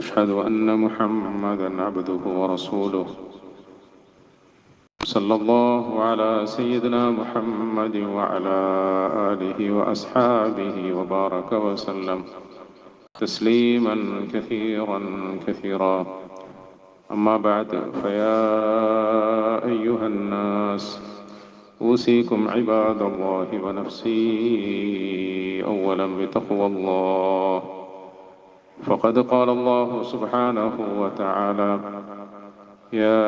أشهد أن محمدًا عبده ورسوله صلى الله على سيدنا محمد وعلى آله وأصحابه وبارك وسلم تسليما كثيرا كثيرا. أما بعد، فيا أيها الناس أوصيكم عباد الله ونفسي أولا بتقوى الله. فقد قال الله سبحانه وتعالى: يا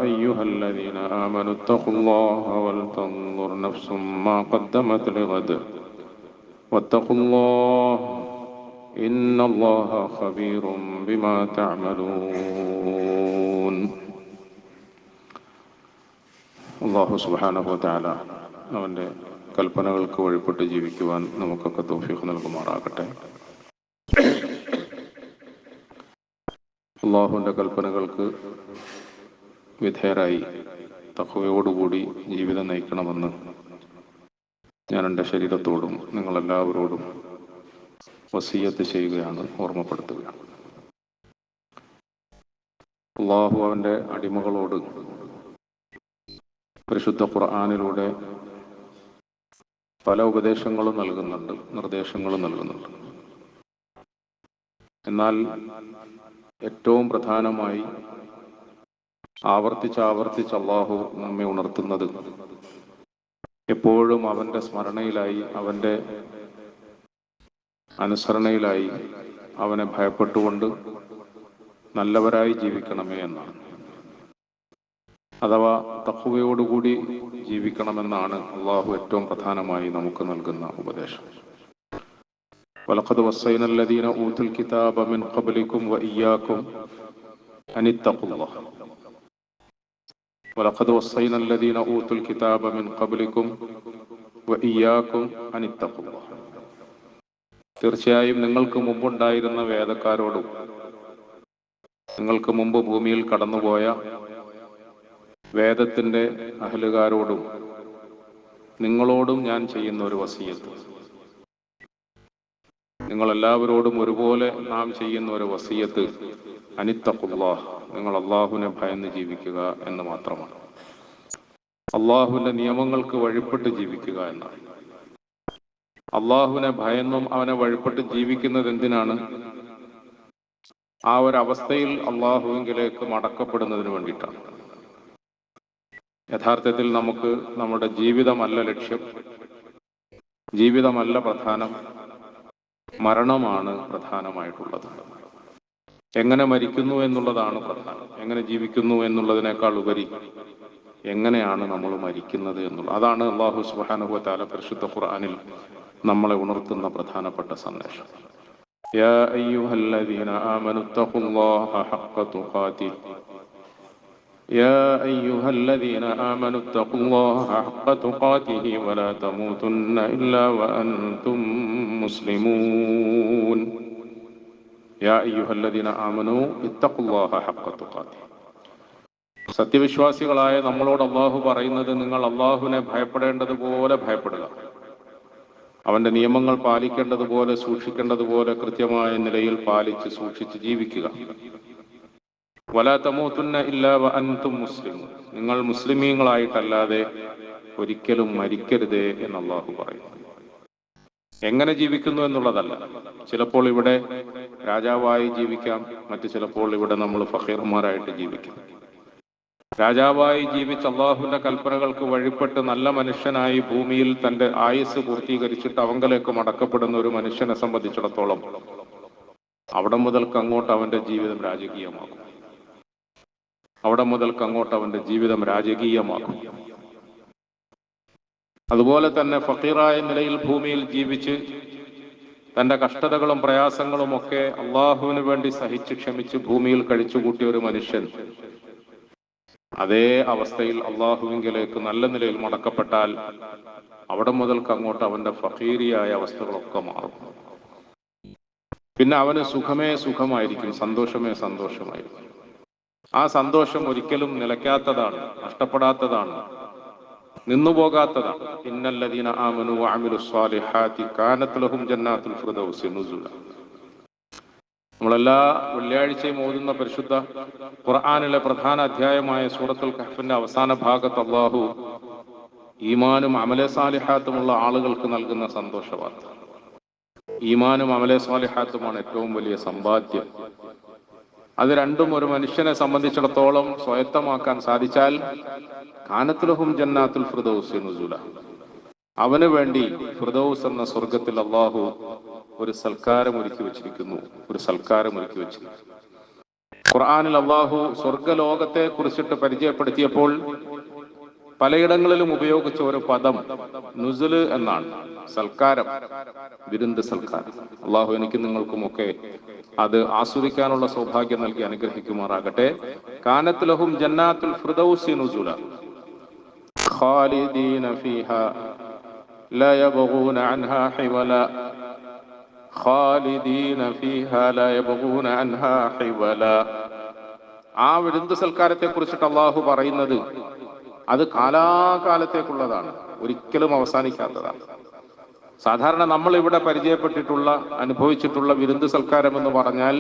أيها الذين آمنوا اتقوا الله ولتنظر نفس ما قدمت لغد واتقوا الله إن الله خبير بما تعملون. അല്ലാഹു സുബ്ഹാനഹു വ തആല അവൻ്റെ കൽപ്പനകൾക്ക് വഴിപ്പെട്ട് ജീവിക്കുവാൻ നമുക്കൊക്കെ തൗഫീഖ് നൽകുമാറാകട്ടെ. അള്ളാഹുവിൻ്റെ കൽപ്പനകൾക്ക് വിധേയരായി തഖ്വയോടുകൂടി ജീവിതം നയിക്കണമെന്ന് ഞാൻ എൻ്റെ ശരീരത്തോടും നിങ്ങളെല്ലാവരോടും വസിയ്യത്ത് ചെയ്യുകയാണ്, ഓർമ്മപ്പെടുത്തുകയാണ്. അള്ളാഹു അവൻ്റെ അടിമകളോട് പരിശുദ്ധ ഖുർആനിലൂടെ പല ഉപദേശങ്ങളും നൽകുന്നുണ്ട്, നിർദ്ദേശങ്ങളും നൽകുന്നുണ്ട്. എന്നാൽ ഏറ്റവും പ്രധാനമായി ആവർത്തിച്ച് അള്ളാഹു നമ്മെ ഉണർത്തുന്നത് എപ്പോഴും അവൻ്റെ സ്മരണയിലായി, അവൻ്റെ അനുസരണയിലായി, അവനെ ഭയപ്പെട്ടുകൊണ്ട് നല്ലവരായി ജീവിക്കണമേ എന്നാണ്. അഥവാ തഖ്വയോടുകൂടി ജീവിക്കണമെന്നാണ് അള്ളാഹു ഏറ്റവും പ്രധാനമായി നമുക്ക് നൽകുന്ന ഉപദേശം. വലഖദ് വസ്സൈന അല്ലദീന ഊതുൽ കിതാബ മിൻ ഖബ്ലികും വഇയ്യാകും അനിത്തഖുല്ലാഹ്. വലഖദ് വസ്സൈന അല്ലദീന ഊതുൽ കിതാബ മിൻ ഖബ്ലികും വഇയ്യാകും അനിത്തഖുല്ലാഹ്. തീർച്ചയായും നിങ്ങൾക്ക് മുമ്പുണ്ടായിരുന്ന വേദക്കാരോടും നിങ്ങൾക്ക് മുമ്പ് ഭൂമിയിൽ കടന്നുപോയ വേദത്തിന്റെ അഹ്ലുകാരോടും നിങ്ങളോടും ഞാൻ ചെയ്യുന്ന ഒരു വസിയ്യത്ത്, നിങ്ങളെല്ലാവരോടും ഒരുപോലെ നാം ചെയ്യുന്ന ഒരു വസിയ്യത്ത്, അനിത്തഖുല്ലാഹ്, നിങ്ങൾ അള്ളാഹുവിനെ ഭയന്ന് ജീവിക്കുക എന്ന് മാത്രമാണ്. അള്ളാഹുവിന്റെ നിയമങ്ങൾക്ക് വഴിപ്പെട്ട് ജീവിക്കുക എന്നാണ്. അള്ളാഹുവിനെ ഭയന്നും അവനെ വഴിപ്പെട്ട് ജീവിക്കുന്നത് എന്തിനാണ്? ആ ഒരവസ്ഥയിൽ അള്ളാഹുവിലേക്ക് മടക്കപ്പെടുന്നതിന് വേണ്ടിയിട്ടാണ്. യഥാർത്ഥത്തിൽ നമുക്ക് നമ്മുടെ ജീവിതമല്ല ലക്ഷ്യം, ജീവിതമല്ല പ്രധാനം, മരണമാണ് പ്രധാനമായിട്ടുള്ളത്. എങ്ങനെ മരിക്കുന്നു എന്നുള്ളതാണ് പ്രധാനം. എങ്ങനെ ജീവിക്കുന്നു എന്നുള്ളതിനേക്കാൾ ഉപരി എങ്ങനെയാണ് നമ്മൾ മരിക്കുന്നത് എന്നുള്ളത്. അതാണ് അല്ലാഹു സുബ്ഹാനഹു വ തആല പരിശുദ്ധ ഖുർആനിൽ നമ്മളെ ഉണർത്തുന്ന പ്രധാനപ്പെട്ട സന്ദേശം. യാ അയ്യുഹല്ലദീന ആമനു തഖുല്ലാഹ ഹഖ്ക തുഖാതിഹി. يا أيها الذين آمنوا اتقوا الله حق تقاته ولا تموتن إلا وأنتم مسلمون. يا أيها الذين آمنوا اتقوا الله حق تقاته. സത്യവിശ്വാസികളായ നമ്മളോട് അള്ളാഹു പറയുന്നത്, നിങ്ങൾ അള്ളാഹുവിനെ ഭയപ്പെടേണ്ടതുപോലെ ഭയപ്പെടുക, അവന്റെ നിയമങ്ങൾ പാലിക്കേണ്ടതുപോലെ സൂക്ഷിക്കേണ്ടതുപോലെ കൃത്യമായ നിലയിൽ പാലിച്ച് സൂക്ഷിച്ച് ജീവിക്കുക. വലാ തമൂതുന്ന ഇല്ലാ വഅൻതും മുസ്ലിമൂൻ. നിങ്ങൾ മുസ്ലിമീങ്ങളായിട്ടല്ലാതെ ഒരിക്കലും മരിക്കരുതേ എന്ന് അള്ളാഹു പറയുന്നു. എങ്ങനെ ജീവിക്കുന്നു എന്നുള്ളതല്ല. ചിലപ്പോൾ ഇവിടെ രാജാവായി ജീവിക്കാം, മറ്റു ചിലപ്പോൾ ഇവിടെ നമ്മൾ ഫഖീർമാരായിട്ട് ജീവിക്കാം. രാജാവായി ജീവിച്ച് അള്ളാഹുവിന്റെ കൽപ്പനകൾക്ക് വഴിപ്പെട്ട് നല്ല മനുഷ്യനായി ഭൂമിയിൽ തന്റെ ആയുസ് പൂർത്തീകരിച്ചിട്ട് അവങ്കലേക്ക് മടക്കപ്പെടുന്ന ഒരു മനുഷ്യനെ സംബന്ധിച്ചിടത്തോളം അവിടെ മുതൽക്ക് അങ്ങോട്ട് അവന്റെ ജീവിതം രാജകീയമാകും. അവിടെ മുതൽക്ക് അങ്ങോട്ട് അവന്റെ ജീവിതം രാജകീയമാകും. അതുപോലെ തന്നെ ഫഖീറായ നിലയിൽ ഭൂമിയിൽ ജീവിച്ച് തന്റെ കഷ്ടതകളും പ്രയാസങ്ങളും ഒക്കെ അള്ളാഹുവിന് വേണ്ടി സഹിച്ച് ക്ഷമിച്ച് ഭൂമിയിൽ കഴിച്ചുകൂട്ടിയ ഒരു മനുഷ്യൻ അതേ അവസ്ഥയിൽ അള്ളാഹുവിലേക്ക് നല്ല നിലയിൽ മടക്കപ്പെട്ടാൽ അവിടെ മുതൽക്ക് അങ്ങോട്ട് അവന്റെ ഫഖീറിയായ അവസ്ഥകളൊക്കെ മാറും. പിന്നെ അവന് സുഖമേ സുഖമായിരിക്കും, സന്തോഷമേ സന്തോഷമായിരിക്കും. ആ സന്തോഷം ഒരിക്കലും നിലയ്ക്കാത്തതാണ്, നഷ്ടപ്പെടാത്തതാണ്, നിന്നുപോകാത്തതാണ്. ഇന്നല്ലദീന ആമനു വഅമിലുസ്സാലിഹാത്തി കാനത് ലഹും ജന്നാത്തുൽ ഫിർദൗസി നുസുല. നമ്മളെല്ലാ വെള്ളിയാഴ്ചയും ഓതുന്ന പരിശുദ്ധ ഖുർആനിലെ പ്രധാന അധ്യായമായ സൂറത്തുൽ കഹ്ഫിന്റെ അവസാന ഭാഗത്ത് അല്ലാഹു ഈമാനും അമലെ സാലിഹാത്തുമുള്ള ആളുകൾക്ക് നൽകുന്ന സന്തോഷവാർത്ത. ഈമാനും അമലെ സാലിഹാത്തുമാണ് ഏറ്റവും വലിയ സമ്പാദ്യം. അത് രണ്ടും ഒരു മനുഷ്യനെ സംബന്ധിച്ചിടത്തോളം സ്വായത്തമാക്കാൻ സാധിച്ചാൽ കാനത്ത് ലഹും ജന്നാത്തുൽ ഫിർദൗസി നുസുല, അവന് വേണ്ടി ഫിർദൗസ് എന്ന സ്വർഗത്തിൽ അല്ലാഹു ഒരു സൽക്കാരം ഒരുക്കി വെച്ചിരിക്കുന്നു. ഖുർആനിൽ അല്ലാഹു സ്വർഗലോകത്തെ കുറിച്ചിട്ട് പരിചയപ്പെടുത്തിയപ്പോൾ പലയിടങ്ങളിലും ഉപയോഗിച്ച ഒരു പദം നുസുല് എന്നാണ്. സൽക്കാരം, വിരുന്ന് സൽക്കാരം. അല്ലാഹു എനിക്ക് നിങ്ങൾക്കുമൊക്കെ അത് ആസ്വദിക്കാനുള്ള സൗഭാഗ്യം നൽകി അനുഗ്രഹിക്കുമാറാകട്ടെ. കാനത്ത് ലഹും ജന്നാത്തുൽ ഫിർദൗസി നുസുല ഖാലിദീന ഫീഹാ ലാ യബ്ഗൂന അൻഹാ ഹിവല ഖാലിദീന ഫീഹാ ലാ യബ്ഗൂന അൻഹാ ഹിവല. ആ വിരുന്ന് സൽക്കാരത്തെ കുറിച്ചിട്ട് അല്ലാഹു പറയുന്നത് അത് കാലാകാലത്തേക്കുള്ളതാണ്, ഒരിക്കലും അവസാനിക്കാത്തതാണ്. സാധാരണ നമ്മൾ ഇവിടെ പരിചയപ്പെട്ടിട്ടുള്ള അനുഭവിച്ചിട്ടുള്ള വിരുന്ന് സൽക്കാരം എന്ന് പറഞ്ഞാൽ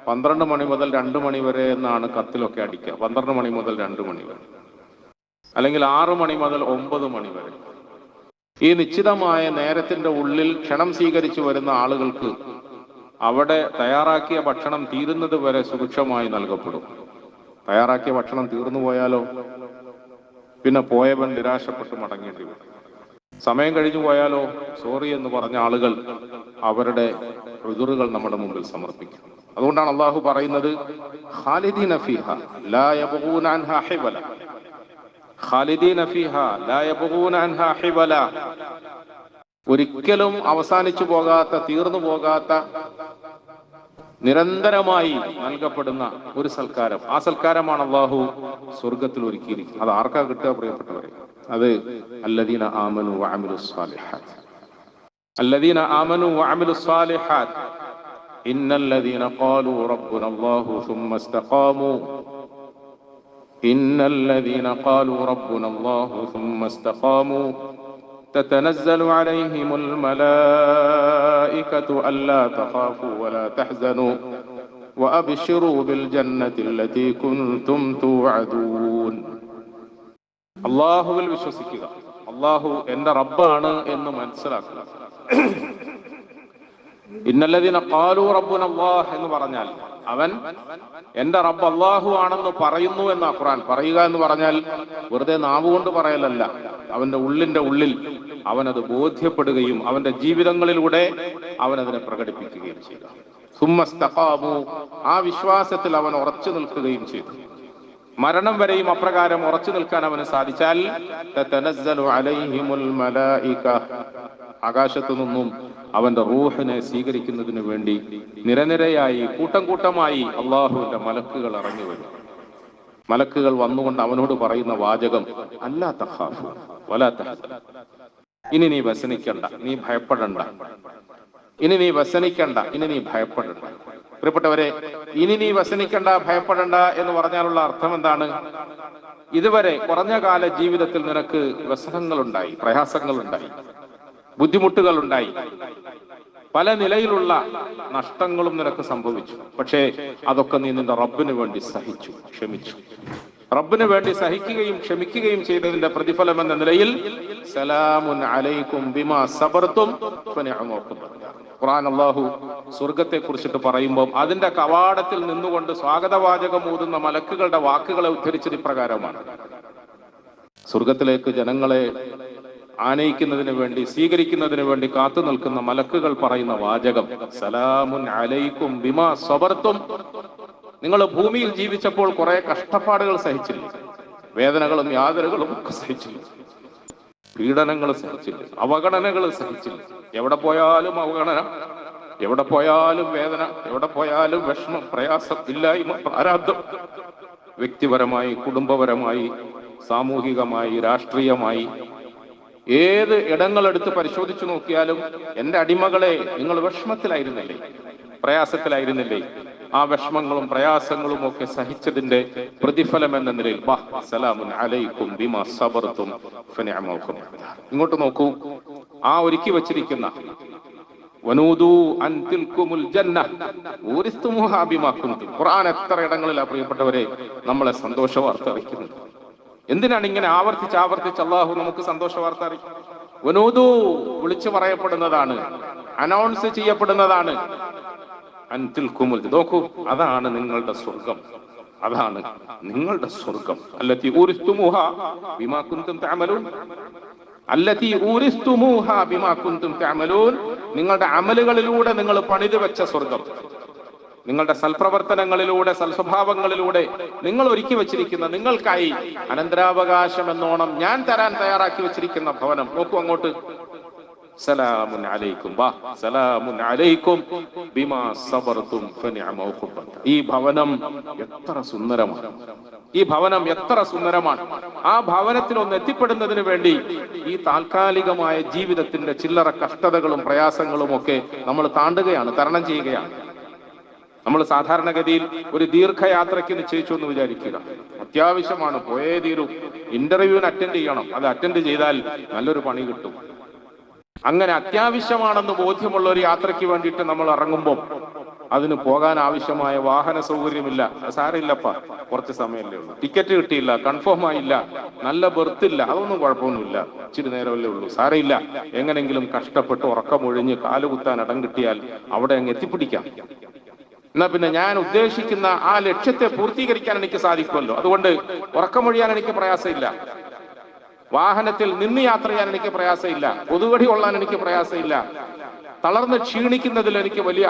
12 മണി മുതൽ 2 മണി വരെ എന്നാണ് കത്തിലൊക്കെ അടിക്കുക. 12 മണി മുതൽ 2 മണി വരെ, അല്ലെങ്കിൽ 6 മണി മുതൽ 9 മണി വരെ. ഈ നിശ്ചിതമായ നേരത്തിന്റെ ഉള്ളിൽ ക്ഷണം സ്വീകരിച്ചു വരുന്ന ആളുകൾക്ക് അവിടെ തയ്യാറാക്കിയ ഭക്ഷണം തീരുന്നത് വരെ സുഭിക്ഷമായി നൽകപ്പെടും. തയ്യാറാക്കിയ ഭക്ഷണം തീർന്നു പോയാലോ പിന്നെ പോയവൻ നിരാശപ്പെട്ട് മടങ്ങേണ്ടി വരും. സമയം കഴിഞ്ഞു പോയാലോ സോറി എന്ന് പറഞ്ഞ ആളുകൾ അവരുടെ ഉദുറുകൾ നമ്മുടെ മുമ്പിൽ സമർപ്പിക്കും. അതുകൊണ്ടാണ് അല്ലാഹു പറയുന്നത് ഖാലിദീന ഫീഹാ ലാ യബ്ഗൂന അൻഹാ ഹിവല, ഖാലിദീന ഫീഹാ ലാ യബ്ഗൂന അൻഹാ ഹിവല. ഒരിക്കലും അവസാനിച്ചു പോകാത്ത, തീർന്നു പോകാത്ത, നിരന്തരമായി നൽകപ്പെടുന്ന ഒരു സൽക്കാരം. ആ സൽക്കാരമാണ് അല്ലാഹു സ്വർഗത്തിൽ ഒരുക്കിയിരിക്കുന്നത്. അത് ആർക്കാ കിട്ടുക പ്രിയപ്പെട്ടവരെ? അത് അല്ലദീന ആമനു വഅമിലുസ് സാലിഹാത്ത്, അല്ലദീന ആമനു വഅമിലുസ് സാലിഹാത്ത് ഇന്നല്ലദീന ഖാലു റബ്ബുനല്ലാഹു സുമ്മ ഇസ്തഖാമു ഇന്നല്ലദീന ഖാലു റബ്ബുനല്ലാഹു സുമ്മ ഇസ്തഖാമു تتنزل عليهم الملائكة ألا تخافوا ولا تحزنوا وأبشروا بالجنة التي كنتم توعدون. അല്ലാഹുവിൽ വിശ്വസിക്കുക, അല്ലാഹു എന്റെ റബ്ബാണ് എന്ന് മനസ്സിലാക്കുക. ഇന്നല്ലദീന ഖാലു റബ്ബുനല്ലാഹ് എന്ന് പറഞ്ഞാൽ അവൻ എന്റെ റബ്ബ് അല്ലാഹു ആണെന്ന് പറയുന്നു എന്നാ ഖുർആൻ. പറയുക എന്ന് പറഞ്ഞാൽ വെറുതെ നാവുകൊണ്ട് പറയലല്ല, അവന്റെ ഉള്ളിന്റെ ഉള്ളിൽ അവനത് ബോധ്യപ്പെടുകയും അവന്റെ ജീവിതങ്ങളിലൂടെ അവനതിനെ പ്രകടിപ്പിക്കുകയും ചെയ്തു. സുമ്മ ഇസ്തഖാമു, ആ വിശ്വാസത്തിൽ അവൻ ഉറച്ചു നിൽക്കുകയും ചെയ്തു. മരണം വരെയും അപ്രകാരം ഉറച്ചു നിൽക്കാൻ അവന് സാധിച്ചാൽ തതനസ്സലു അലൈഹിമുൽ മലായിക, ആകാശത്തു നിന്നും അവന്റെ റൂഹിനെ സ്വീകരിക്കുന്നതിന് വേണ്ടി നിരനിരയായി കൂട്ടം കൂട്ടമായി അള്ളാഹുവിന്റെ മലക്കുകൾ ഇറങ്ങി വരും. മലക്കുകൾ വന്നുകൊണ്ട് അവനോട് പറയുന്ന വാചകം അല്ലാ തഖാഫു വലാ തഹ്സനു, ഇനി നീ വ്യസനിക്കണ്ട, നീ ഭയപ്പെടണ്ട. ഇനി നീ വ്യസനിക്കണ്ട, ഇനി നീ ഭയപ്പെടണ്ട. പ്രിയപ്പെട്ടവരെ, ഇനി നീ വ്യസനിക്കണ്ട, ഭയപ്പെടണ്ട എന്ന് പറഞ്ഞാലുള്ള അർത്ഥം എന്താണ്? ഇതുവരെ കുറഞ്ഞ കാല ജീവിതത്തിൽ നിനക്ക് വ്യസനങ്ങളുണ്ടായി, പ്രയാസങ്ങളുണ്ടായി, ബുദ്ധിമുട്ടുകളുണ്ടായി, പല നിലയിലുള്ള നഷ്ടങ്ങളും നിനക്ക് സംഭവിച്ചു. പക്ഷേ അതൊക്കെ നീ നിന്റെ റബ്ബിന് വേണ്ടി സഹിച്ചു, ക്ഷമിച്ചു. റബ്ബിന് വേണ്ടി സഹിക്കുകയും ക്ഷമിക്കുകയും ചെയ്തതിന്റെ പ്രതിഫലം എന്ന നിലയിൽ സലാമുൻ അലൈക്കും ബിമാ സബർതും ഫനിഅമ ഉഖ്ബ. ഖുർആൻ അല്ലാഹു സ്വർഗത്തെ കുറിച്ചിട്ട് പറയുമ്പോൾ അതിന്റെ കവാടത്തിൽ നിന്നുകൊണ്ട് സ്വാഗതവാചകം ഊതുന്ന മലക്കുകളുടെ വാക്കുകളെ ഉദ്ധരിച്ചത് ഇപ്രകാരമാണ്. സ്വർഗത്തിലേക്ക് ജനങ്ങളെ ആനയിക്കുന്നതിന് വേണ്ടി, സ്വീകരിക്കുന്നതിന് വേണ്ടി കാത്തു നിൽക്കുന്ന മലക്കുകൾ പറയുന്ന വാചകം സലാമുൻ അലൈക്കും ബിമാ സബർതും. നിങ്ങൾ ഭൂമിയിൽ ജീവിച്ചപ്പോൾ കുറെ കഷ്ടപ്പാടുകൾ സഹിച്ചില്ല, വേദനകളും യാതനകളും ഒക്കെ സഹിച്ചില്ല, പീഡനങ്ങൾ സഹിച്ചില്ല, അവഗണനകൾ സഹിച്ചില്ല. എവിടെ പോയാലും അവഗണന, എവിടെ പോയാലും വേദന, എവിടെ പോയാലും വിഷമം, പ്രയാസം, ഇല്ലായ്മ, പ്രാരാബ്ധം. വ്യക്തിപരമായി, കുടുംബപരമായി, സാമൂഹികമായി, രാഷ്ട്രീയമായി ഏത് ഇടങ്ങളെടുത്ത് പരിശോധിച്ചു നോക്കിയാലും എന്റെ അടിമകളെ നിങ്ങൾ വിഷമത്തിലായിരുന്നില്ലേ, പ്രയാസത്തിലായിരുന്നില്ലേ? ആ വിഷമങ്ങളും പ്രയാസങ്ങളും ഒക്കെ സഹിച്ചതിന്റെ പ്രതിഫലം എന്ന നിലയിൽ സലാമുൻ അലൈക്കും ബിമാ സബർതും ഫനിഅമ ഉഖ്ബ. ഇങ്ങോട്ട് നോക്കൂ, ആ ഒരുക്കി വച്ചിരിക്കുന്ന വനൂദു അൻ തിൽകുമുൽ ജന്ന ഊരിസ്തുമുഹാ ബിമാ കുൻതും. ഖുർആൻ എത്ര ഇടങ്ങളിലാണ് പ്രിയപ്പെട്ടവരെ നമ്മളെ സന്തോഷ വാർത്ത അറിയിക്കുന്നത്. എന്തിനാണ് ഇങ്ങനെ ആവർത്തിച്ച് അള്ളാഹു നമുക്ക് സന്തോഷ വാർത്ത അറിയിക്കും? വനൂദു വിളിച്ചു പറയപ്പെടുന്നതാണ്, അനൗൺസ് ചെയ്യപ്പെടുന്നതാണ്. അൻ തിൽകുമുൽ, നോക്കൂ, അതാണ് നിങ്ങളുടെ സ്വർഗം, അതാണ് നിങ്ങളുടെ സ്വർഗം. അല്ലത്തി ഊരിസ്തുമുഹാ ബിമാ കുൻതും തഅമലൂൻ, അല്ലത്തി ഊരിസ്തുമുഹാ ബിമാ കുൻതും തഅമലൂൻ, നിങ്ങളുടെ അമലുകളിലൂടെ നിങ്ങൾ പണിതു വെച്ച സ്വർഗം, നിങ്ങളുടെ സൽപ്രവർത്തനങ്ങളിലൂടെ സൽസ്വഭാവങ്ങളിലൂടെ നിങ്ങൾ ഒരുക്കി വെച്ചിരിക്കുന്ന, നിങ്ങൾക്കായി അനന്തരാവകാശം എന്നോണം ഞാൻ തരാൻ തയ്യാറാക്കി വെച്ചിരിക്കുന്ന ഭവനം. നോക്കൂ അങ്ങോട്ട്, സലാമുൻ അലൈക്കും, സലാമുൻ അലൈക്കും ബിമാ സബർതും ഫനിഅമ ഉഖബ. ഈ ഭവനം എത്ര സുന്ദരമാണ്, ഈ ഭവനം എത്ര സുന്ദരമാണ്. ആ ഭവനത്തിൽ ഒന്ന് എത്തിപ്പെടുന്നതിന് വേണ്ടി ഈ താൽക്കാലികമായ ജീവിതത്തിന്റെ ചില്ലറ കഷ്ടതകളും പ്രയാസങ്ങളും ഒക്കെ നമ്മൾ താണ്ടുകയാണ്, തരണം ചെയ്യുകയാണ്. നമ്മൾ സാധാരണഗതിയിൽ ഒരു ദീർഘയാത്രയ്ക്ക് നിശ്ചയിച്ചു എന്ന് വിചാരിക്കുക, അത്യാവശ്യമാണ്, പോയേ തീരൂ, ഇന്റർവ്യൂവിന് അറ്റൻഡ് ചെയ്യണം, അത് അറ്റൻഡ് ചെയ്താൽ നല്ലൊരു പണി കിട്ടും. അങ്ങനെ അത്യാവശ്യമാണെന്ന് ബോധ്യമുള്ള ഒരു യാത്രയ്ക്ക് വേണ്ടിയിട്ട് നമ്മൾ ഇറങ്ങുമ്പോൾ അതിന് പോകാൻ ആവശ്യമായ വാഹന സൗകര്യമില്ല. സാരമില്ലപ്പ, കുറച്ച് സമയമല്ലേ ഉള്ളൂ, ടിക്കറ്റ് കിട്ടിയില്ല, കൺഫേം ആയില്ല, നല്ല ബെർത്തില്ല, അതൊന്നും കുഴപ്പമൊന്നുമില്ല, ഇച്ചിരി നേരമല്ലേ ഉള്ളൂ, സാരമില്ല, എങ്ങനെങ്കിലും കഷ്ടപ്പെട്ട് ഉറക്കമൊഴിഞ്ഞ് കാലുകുത്താൻ ഇടം കിട്ടിയാൽ അവിടെ അങ്ങ് എത്തിപ്പിടിക്കാം. എന്നാ പിന്നെ ഞാൻ ഉദ്ദേശിക്കുന്ന ആ ലക്ഷ്യത്തെ പൂർത്തീകരിക്കാൻ എനിക്ക് സാധിക്കുമല്ലോ. അതുകൊണ്ട് ഉറക്കമൊഴിയാൻ എനിക്ക് പ്രയാസമില്ല, വാഹനത്തിൽ നിന്ന് യാത്ര ചെയ്യാൻ എനിക്ക് പ്രയാസമില്ല, പൊതുവടി കൊള്ളാൻ എനിക്ക് പ്രയാസമില്ല, തളർന്ന് ക്ഷീണിക്കുന്നതിൽ എനിക്ക് വലിയ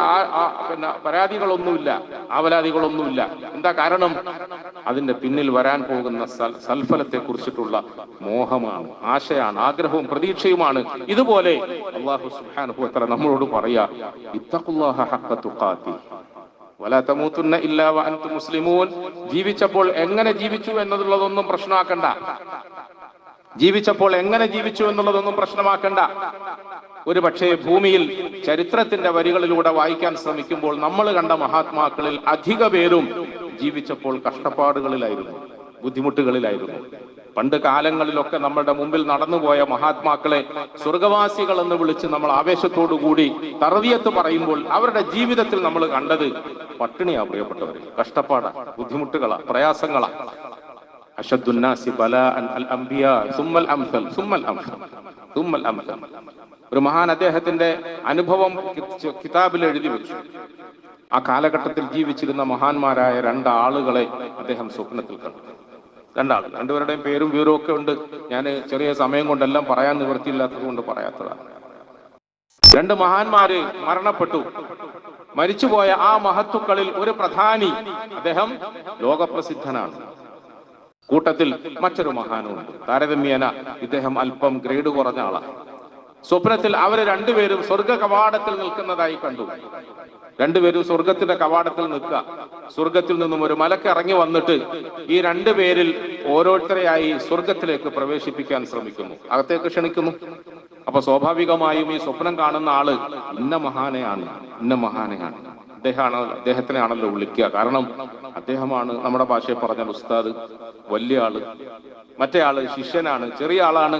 പരാതികളൊന്നുമില്ല, ആവലാതികളൊന്നുമില്ല. എന്താ കാരണം? അതിന്റെ പിന്നിൽ വരാൻ പോകുന്ന സൽഫലത്തെ കുറിച്ചിട്ടുള്ള മോഹമാണ്, ആശയാണ്, ആഗ്രഹവും പ്രതീക്ഷയുമാണ്. ഇതുപോലെ അല്ലാഹു സുബ്ഹാനഹു വ തആല നമ്മളോട് പറയാ, ഇത്തഖുല്ലാഹ ഹഖ്ക തുഖാതി വലാ തമൂതുന്ന ഇല്ലാ വഅൻതും മുസ്ലിമൂൻ. ജീവിച്ചപ്പോൾ എങ്ങനെ ജീവിച്ചു എന്നുള്ളതൊന്നും പ്രശ്നമാക്കണ്ട, ജീവിച്ചപ്പോൾ എങ്ങനെ ജീവിച്ചു എന്നുള്ളതൊന്നും പ്രശ്നമാക്കണ്ട. ഒരു പക്ഷേ ഭൂമിയിൽ ചരിത്രത്തിന്റെ വരികളിലൂടെ വായിക്കാൻ ശ്രമിക്കുമ്പോൾ നമ്മൾ കണ്ട മഹാത്മാക്കളിൽ അധിക പേരും ജീവിച്ചപ്പോൾ കഷ്ടപ്പാടുകളിലായിരുന്നു, ബുദ്ധിമുട്ടുകളിലായിരുന്നു. പണ്ട് കാലങ്ങളിലൊക്കെ നമ്മളുടെ മുമ്പിൽ നടന്നുപോയ മഹാത്മാക്കളെ സ്വർഗവാസികൾ എന്ന് വിളിച്ച് നമ്മൾ ആവേശത്തോടു കൂടി തർവിയത്ത് പറയുമ്പോൾ അവരുടെ ജീവിതത്തിൽ നമ്മൾ കണ്ടത് പട്ടിണിയാ പ്രിയപ്പെട്ടവര്, കഷ്ടപ്പാടാ, ബുദ്ധിമുട്ടുകളാ, പ്രയാസങ്ങളാ. അശദ്ദുന്നാസി ബലാഅൻ അൽ അംബിയാ സുമ്മൽ അംസൽ സുമ്മൽ അംസൽ സുമ്മൽ അംസൽ. ഒരു മഹാൻ അദ്ദേഹത്തിന്റെ അനുഭവം കിതാബിൽ എഴുതി വെച്ചു. ആ കാലഘട്ടത്തിൽ ജീവിച്ചിരുന്ന മഹാന്മാരായ രണ്ടാളുകളെ അദ്ദേഹം സ്വപ്നത്തിൽ കണ്ടു. രണ്ടുപേരുടെയും പേരും വിവരവും ഒക്കെ ഉണ്ട്. ഞാൻ ചെറിയ സമയം കൊണ്ടെല്ലാം പറയാൻ നിവൃത്തിയില്ലാത്തത് കൊണ്ട് പറയാത്തതാണ്. രണ്ട് മഹാന്മാര് മരണപ്പെട്ടു. മരിച്ചുപോയ ആ മഹത്തുക്കളിൽ ഒരു പ്രധാനി, അദ്ദേഹം ലോകപ്രസിദ്ധനാണ്. കൂട്ടത്തിൽ മറ്റൊരു മഹാനുണ്ട്, താരതമ്യേന ഇദ്ദേഹം അല്പം ഗ്രേഡ് കുറഞ്ഞ ആളാണ്. സ്വപ്നത്തിൽ അവര് രണ്ടുപേരും സ്വർഗ കവാടത്തിൽ നിൽക്കുന്നതായി കണ്ടു. രണ്ടുപേരും സ്വർഗത്തിന്റെ കവാടത്തിൽ നിൽക്കുക. സ്വർഗത്തിൽ നിന്നും ഒരു മലക്ക് ഇറങ്ങി വന്നിട്ട് ഈ രണ്ടുപേരിൽ ഓരോരുത്തരെയായി സ്വർഗത്തിലേക്ക് പ്രവേശിപ്പിക്കാൻ ശ്രമിക്കുന്നു, അകത്തേക്ക് ക്ഷണിക്കുന്നു. അപ്പൊ സ്വാഭാവികമായും ഈ സ്വപ്നം കാണുന്ന ആള് ഇന്ന മഹാനെയാണ്, അദ്ദേഹത്തിനെയാണല്ലോ വിളിക്കുക. കാരണം അദ്ദേഹമാണ് നമ്മുടെ ഭാഷയിൽ പറഞ്ഞാൽ ഉസ്താദ്, വലിയ ആള്. മറ്റേ ആള് ശിഷ്യനാണ്, ചെറിയ ആളാണ്.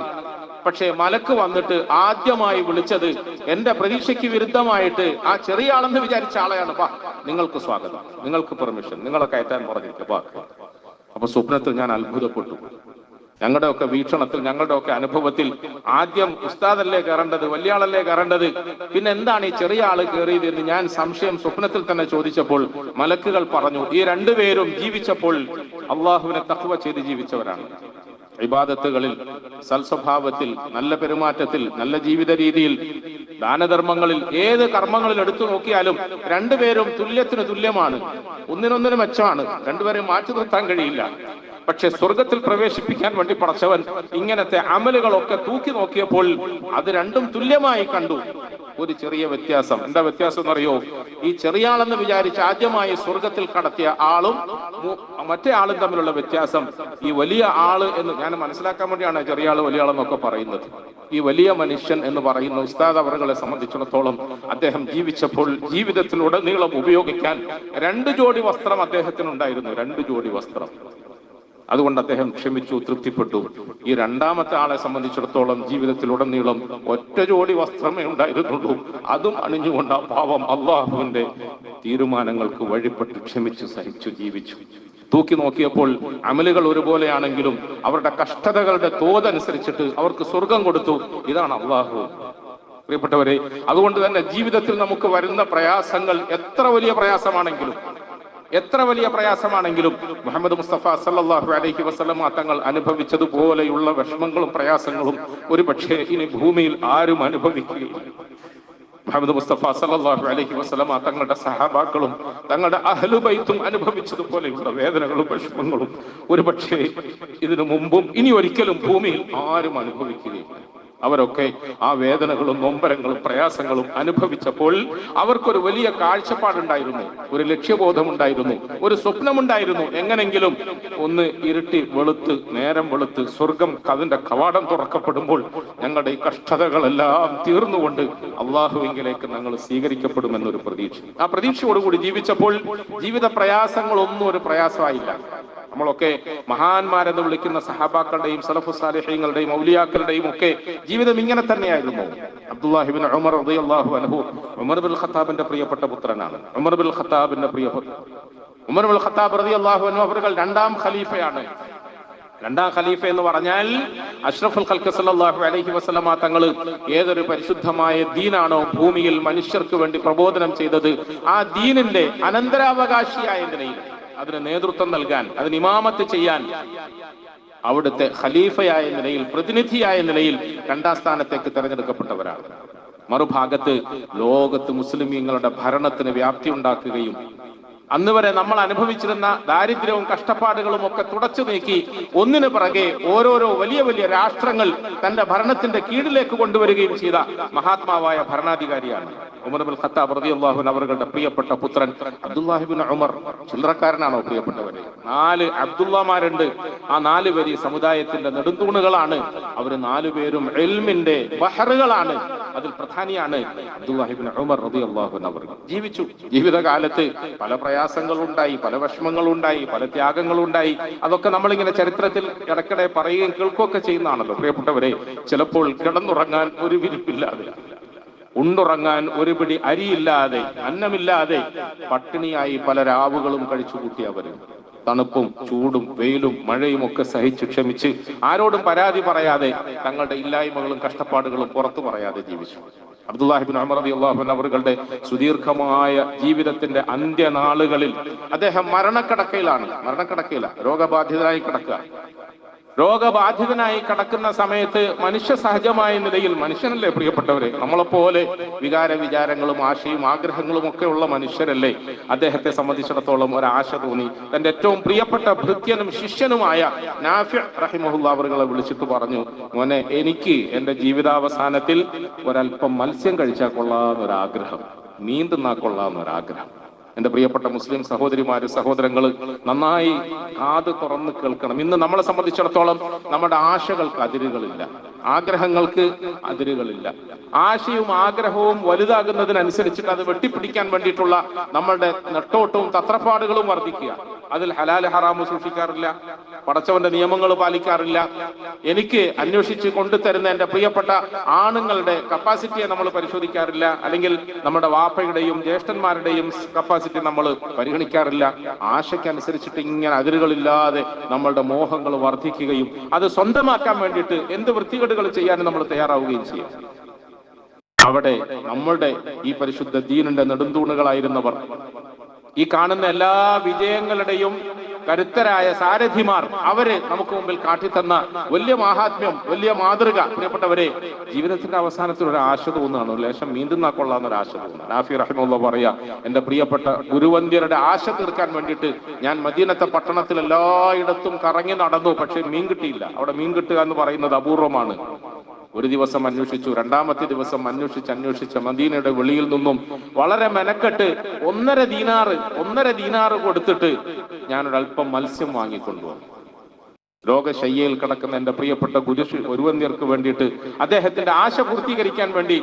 പക്ഷേ മലക്ക് വന്നിട്ട് ആദ്യമായി വിളിച്ചത് എന്റെ പ്രതീക്ഷയ്ക്ക് വിരുദ്ധമായിട്ട് ആ ചെറിയ ആളെന്ന് വിചാരിച്ച ആളെയാണ്. വാ, നിങ്ങൾക്ക് സ്വാഗതം, നിങ്ങൾക്ക് പെർമിഷൻ, നിങ്ങളെ കയറ്റാൻ പറഞ്ഞിരിക്കുക, വാ. അപ്പൊ സ്വപ്നത്തിൽ ഞാൻ അത്ഭുതപ്പെട്ടു. ഞങ്ങളുടെയൊക്കെ വീക്ഷണത്തിൽ, ഞങ്ങളുടെയൊക്കെ അനുഭവത്തിൽ ആദ്യം ഉസ്താദല്ലേ കയറേണ്ടത്, വലിയ ആളല്ലേ കയറേണ്ടത്, പിന്നെ എന്താണ് ഈ ചെറിയ ആള് കയറിയത് എന്ന് ഞാൻ സംശയം സ്വപ്നത്തിൽ തന്നെ ചോദിച്ചപ്പോൾ മലക്കുകൾ പറഞ്ഞു, ഈ രണ്ടുപേരും ജീവിച്ചപ്പോൾ അള്ളാഹുവിനെ തഖ്വ ചെയ്ത് ജീവിച്ചവരാണ്. ഇബാദത്തുകളിൽ, സൽസ്വഭാവത്തിൽ, നല്ല പെരുമാറ്റത്തിൽ, നല്ല ജീവിത രീതിയിൽ, ദാനധർമ്മങ്ങളിൽ, ഏത് കർമ്മങ്ങളിൽ എടുത്തു നോക്കിയാലും രണ്ടുപേരും തുല്യത്തിന് തുല്യമാണ്, ഒന്നിനൊന്നിന് മെച്ചമാണ്, രണ്ടുപേരെയും മാറ്റി നിർത്താൻ കഴിയില്ല. പക്ഷെ സ്വർഗത്തിൽ പ്രവേശിപ്പിക്കാൻ വേണ്ടി പടച്ചവൻ ഇങ്ങനത്തെ അമലുകളൊക്കെ തൂക്കി നോക്കിയപ്പോൾ അത് രണ്ടും തുല്യമായി കണ്ടു. ഒരു ചെറിയ വ്യത്യാസം. എന്താ വ്യത്യാസം എന്നറിയോ? ഈ ചെറിയ ആളെന്ന് വിചാരിച്ച് ആദ്യമായി സ്വർഗത്തിൽ കടത്തിയ ആളും മറ്റേ ആളും തമ്മിലുള്ള വ്യത്യാസം, ഈ വലിയ ആള് എന്ന് ഞാൻ മനസ്സിലാക്കാൻ വേണ്ടിയാണ് ചെറിയ ആള് വലിയ ആളെന്നൊക്കെ പറയുന്നത്. ഈ വലിയ മനുഷ്യൻ എന്ന് പറയുന്ന ഉസ്താദ് അവറുകളെ സംബന്ധിച്ചിടത്തോളം അദ്ദേഹം ജീവിച്ചപ്പോൾ ജീവിതത്തിലുടനീളം ഉപയോഗിക്കാൻ 2 ജോഡി വസ്ത്രം അദ്ദേഹത്തിനുണ്ടായിരുന്നു. 2 ജോഡി വസ്ത്രം. അതുകൊണ്ട് അദ്ദേഹം ക്ഷമിച്ചു, തൃപ്തിപ്പെട്ടു. ഈ രണ്ടാമത്തെ ആളെ സംബന്ധിച്ചിടത്തോളം ജീവിതത്തിലുടനീളം ഒറ്റ ജോഡി വസ്ത്രമേ ഉണ്ടായിരുന്നുള്ളൂ. അതും അണിഞ്ഞുകൊണ്ട് ആ പാവം അള്ളാഹുവിന്റെ തീരുമാനങ്ങൾക്ക് വഴിപ്പെട്ട് ക്ഷമിച്ചു സഹിച്ചു ജീവിച്ചു. തൂക്കി നോക്കിയപ്പോൾ അമലുകൾ ഒരുപോലെയാണെങ്കിലും അവരുടെ കഷ്ടതകളുടെ തോതനുസരിച്ചിട്ട് അവർക്ക് സ്വർഗം കൊടുത്തു. ഇതാണ് അള്ളാഹു. പ്രിയപ്പെട്ടവരെ, അതുകൊണ്ട് തന്നെ ജീവിതത്തിൽ നമുക്ക് വരുന്ന പ്രയാസങ്ങൾ എത്ര വലിയ പ്രയാസമാണെങ്കിലും മുഹമ്മദ് മുസ്തഫ സല്ലല്ലാഹു അലൈഹി വസല്ലമ തങ്ങൾ അനുഭവിച്ചതുപോലെയുള്ള വിഷമങ്ങളും പ്രയാസങ്ങളും ഒരു പക്ഷേ ഇനി ഭൂമിയിൽ ആരും അനുഭവിക്കുകയില്ല. മുഹമ്മദ് മുസ്തഫ സല്ലല്ലാഹു അലൈഹി വസല്ലമ തങ്ങളുടെ സഹാബാക്കളും തങ്ങളുടെ അഹ്ലു ബൈത്തും അനുഭവിച്ചതുപോലെയുള്ള വേദനകളും വിഷമങ്ങളും ഒരു പക്ഷേ ഇതിനു മുമ്പും ഇനി ഒരിക്കലും ഭൂമിയിൽ ആരും അനുഭവിക്കുകയില്ല. അവരൊക്കെ ആ വേദനകളും നൊമ്പരങ്ങളും പ്രയാസങ്ങളും അനുഭവിച്ചപ്പോൾ അവർക്കൊരു വലിയ കാഴ്ചപ്പാടുണ്ടായിരുന്നു, ഒരു ലക്ഷ്യബോധമുണ്ടായിരുന്നു, ഒരു സ്വപ്നമുണ്ടായിരുന്നു. എങ്ങനെങ്കിലും ഒന്ന് ഇരുട്ടി വെളുത്ത് നേരം വെളുത്ത് സ്വർഗം അതിന്റെ കവാടം തുറക്കപ്പെടുമ്പോൾ ഞങ്ങളുടെ ഈ കഷ്ടതകളെല്ലാം തീർന്നുകൊണ്ട് അള്ളാഹുവിലേക്ക് ഞങ്ങൾ സ്വീകരിക്കപ്പെടുമെന്നൊരു പ്രതീക്ഷ. ആ പ്രതീക്ഷയോടുകൂടി ജീവിച്ചപ്പോൾ ജീവിത പ്രയാസങ്ങളൊന്നും ഒരു പ്രയാസമായില്ല. നമ്മളൊക്കെ മഹാന്മാരെന്ന് വിളിക്കുന്ന സഹാബാക്കളുടെയും സലഫു സാലിഹീങ്ങളുടെയും ഔലിയാക്കളുടെയും ഒക്കെ ജീവിതം ഇങ്ങനെ തന്നെയായിരുന്നു. അബ്ദുല്ലാഹി ഇബ്നു ഉമർ റളിയല്ലാഹു അൻഹു ഉമർ ഇബ്നുൽ ഖത്താബിന്റെ പ്രിയപ്പെട്ട പുത്രനാണ്. ഉമർ ഇബ്നുൽ ഖത്താബിന്റെ പ്രിയപ്പെട്ട ഉമർ ഇബ്നുൽ ഖത്താബ് റളിയല്ലാഹു അൻഹു അവർ രണ്ടാം ഖലീഫയാണ്. രണ്ടാം ഖലീഫ എന്ന് പറഞ്ഞാൽ അഷ്റഫുൽ ഖൽഖ് സല്ലല്ലാഹു അലൈഹി വസല്ലമ തങ്ങൾ ഏതൊരു പരിശുദ്ധമായ ദീനാണോ ഭൂമിയിൽ മനുഷ്യർക്ക് വേണ്ടി പ്രബോധനം ചെയ്തത്, ആ ദീനിന്റെ അനന്തരാവകാശിയായ നിലയിൽ അതിന് നേതൃത്വം നൽകാൻ, അതിന് ഇമാമത്ത് ചെയ്യാൻ അവിടുത്തെ ഖലീഫയായ നിലയിൽ, പ്രതിനിധിയായ നിലയിൽ രണ്ടാം സ്ഥാനത്തേക്ക് തെരഞ്ഞെടുക്കപ്പെട്ടവരാണ്. മറുഭാഗത്ത് ലോകത്ത് മുസ്ലിമീങ്ങളുടെ ഭരണത്തിന് വ്യാപ്തി ഉണ്ടാക്കുകയും അന്ന് വരെ നമ്മൾ അനുഭവിച്ചിരുന്ന ദാരിദ്ര്യവും കഷ്ടപ്പാടുകളും ഒക്കെ തുടച്ചു നീക്കി ഒന്നിനു പിറകെ ഓരോരോ വലിയ വലിയ രാഷ്ട്രങ്ങൾ തന്റെ ഭരണത്തിന്റെ കീഴിലേക്ക് കൊണ്ടുവരികയും ചെയ്ത മഹാത്മാവായ ഭരണാധികാരിയാണ് ഉമർ ഇബ്നുൽ ഖത്താബ് റളിയല്ലാഹു അൻഹു. അവരുടെ പ്രിയപ്പെട്ട പുത്രൻ അബ്ദുല്ലാഹി ഇബ്നു ഉമർ ചില്ലറക്കാരനാണോ പ്രിയപ്പെട്ടവരെ? 4 അബ്ദുള്ളമാരുണ്ട്. ആ 4 പേര് സമുദായത്തിന്റെ നെടുന്തൂണുകളാണ്. അവർ 4 പേരും ഇൽമിന്റെ ബഹറുകളാണ്. അതിൽ പ്രധാനിയാണ് അബ്ദുല്ലാഹി ഇബ്നു ഉമർ റളിയല്ലാഹു അൻഹു. അവർ ജീവിച്ചു. ജീവിതകാലത്ത് പല പ്രയാസങ്ങളുണ്ടായി, പല വിഷമങ്ങളുണ്ടായി, പല ത്യാഗങ്ങളുണ്ടായി. അതൊക്കെ നമ്മളിങ്ങനെ ചരിത്രത്തിൽ ഇടയ്ക്കിടെ പറയുകയും കേൾക്കുകയൊക്കെ ചെയ്യുന്നതാണല്ലോ പ്രിയപ്പെട്ടവരെ. ചിലപ്പോൾ കിടന്നുറങ്ങാൻ ഒരു വിരിപ്പില്ലാതെ, ഉണ്ടുറങ്ങാൻ ഒരു പിടി അരിയില്ലാതെ, അന്നമില്ലാതെ പട്ടിണിയായി പല രാവുകളും കഴിച്ചു കൂട്ടിയവര് തണുപ്പും ചൂടും വെയിലും മഴയും ഒക്കെ സഹിച്ചു ക്ഷമിച്ച് ആരോടും പരാതി പറയാതെ തങ്ങളുടെ ഇല്ലായ്മകളും കഷ്ടപ്പാടുകളും പുറത്തു പറയാതെ ജീവിച്ചു. അബ്ദുല്ലാഹി ഇബ്നു ഉമർ റളിയല്ലാഹു അൻഹു അവരുടെ സുദീർഘമായ ജീവിതത്തിന്റെ അന്ത്യനാളുകളിൽ അദ്ദേഹം മരണക്കിടക്കയിലാണ്, രോഗബാധിതനായി കിടക്കുന്ന സമയത്ത് മനുഷ്യ സഹജമായ നിലയിൽ, മനുഷ്യനല്ലേ പ്രിയപ്പെട്ടവരെ, നമ്മളെപ്പോലെ വിചാരങ്ങളും ആശയും ആഗ്രഹങ്ങളും ഒക്കെ ഉള്ള മനുഷ്യരല്ലേ. അദ്ദേഹത്തെ സംബന്ധിച്ചിടത്തോളം ഒരാശ തോന്നി. തന്റെ ഏറ്റവും പ്രിയപ്പെട്ട ഭൃത്യനും ശിഷ്യനുമായ നാഫി' റഹിമഹുല്ലാഹ് അവരെ വിളിച്ചിട്ട് പറഞ്ഞു, മോനെ, എനിക്ക് എന്റെ ജീവിതാവസാനത്തിൽ ഒരല്പം മത്സ്യം കഴിച്ചാൽ കൊള്ളാന്നൊരാഗ്രഹം, മീൻ തിന്നാ കൊള്ളാന്നൊരാഗ്രഹം. എന്റെ പ്രിയപ്പെട്ട മുസ്ലിം സഹോദരിമാര്, സഹോദരങ്ങൾ, നന്നായി കാത് തുറന്ന് കേൾക്കണം. ഇന്ന് നമ്മളെ സംബന്ധിച്ചിടത്തോളം നമ്മുടെ ആശകൾക്ക് അതിരുകളില്ല, ആഗ്രഹങ്ങൾക്ക് അതിരുകളില്ല. ആശയും ആഗ്രഹവും വലുതാകുന്നതിനനുസരിച്ചിട്ട് അത് വെട്ടിപ്പിടിക്കാൻ വേണ്ടിയിട്ടുള്ള നമ്മളുടെ നെട്ടോട്ടവും തത്രപ്പാടുകളും വർദ്ധിക്കുക. അതിൽ ഹലാൽ ഹറാമ് സൂക്ഷിക്കാറില്ല, പടച്ചവന്റെ നിയമങ്ങൾ പാലിക്കാറില്ല. എനിക്ക് അന്വേഷിച്ച് കൊണ്ടുതരുന്ന എന്റെ പ്രിയപ്പെട്ട ആണുങ്ങളുടെ കപ്പാസിറ്റിയെ നമ്മൾ പരിശോധിക്കാറില്ല, അല്ലെങ്കിൽ നമ്മുടെ വാപ്പയുടെയും ജ്യേഷ്ഠന്മാരുടെയും കപ്പാസിറ്റി നമ്മൾ പരിഗണിക്കാറില്ല. ആശയ്ക്കനുസരിച്ചിട്ട് ഇങ്ങനെ അതിരുകളില്ലാതെ നമ്മളുടെ മോഹങ്ങൾ വർദ്ധിക്കുകയും അത് സ്വന്തമാക്കാൻ വേണ്ടിയിട്ട് എന്ത് വൃത്തികേടുകൾ ചെയ്യാനും നമ്മൾ തയ്യാറാവുകയും ചെയ്യും. അവിടെ നമ്മളുടെ ഈ പരിശുദ്ധ ദീനിന്റെ നെടുന്തൂണുകളായിരുന്നവർ, ഈ കാണുന്ന എല്ലാ വിജയങ്ങളുടെയും കരുത്തരായ സാരഥിമാർ, അവര് നമുക്ക് മുമ്പിൽ കാട്ടിത്തന്ന വലിയ മഹാത്മ്യം, വലിയ മാതൃക. പ്രിയപ്പെട്ടവരെ, ജീവിതത്തിന്റെ അവസാനത്തിൽ ഒരു ആശ തോന്നുകയാണ്, ഒരു ലേശം മീന്തുന്നാ കൊള്ളാന്നൊരു ആശ തോന്നുന്നു. നാഫി റഹിമഹുല്ലാഹ് പറയാ, എന്റെ പ്രിയപ്പെട്ട ഗുരുവന്ധ്യരുടെ ആശ തീർക്കാൻ വേണ്ടിയിട്ട് ഞാൻ മദീനത്തെ പട്ടണത്തിൽ എല്ലായിടത്തും കറങ്ങി നടന്നു, പക്ഷെ മീൻ കിട്ടിയില്ല. അവിടെ മീൻ കിട്ടുക എന്ന് പറയുന്നത് അപൂർവമാണ്. ഒരു ദിവസം അന്വേഷിച്ചു, രണ്ടാമത്തെ ദിവസം അന്വേഷിച്ച മദീനയുടെ വെളിയിൽ നിന്നും വളരെ മെനക്കെട്ട് 1.5 ദീനാറ് കൊടുത്തിട്ട് ഞാനൊരല്പം മത്സ്യം വാങ്ങിക്കൊണ്ടുവന്നു. രോഗശയ്യയിൽ കിടക്കുന്ന എന്റെ പ്രിയപ്പെട്ട ഗുരുവന്യർക്ക് വേണ്ടിയിട്ട് അദ്ദേഹത്തിന്റെ ആശ പൂർത്തീകരിക്കാൻ വേണ്ടി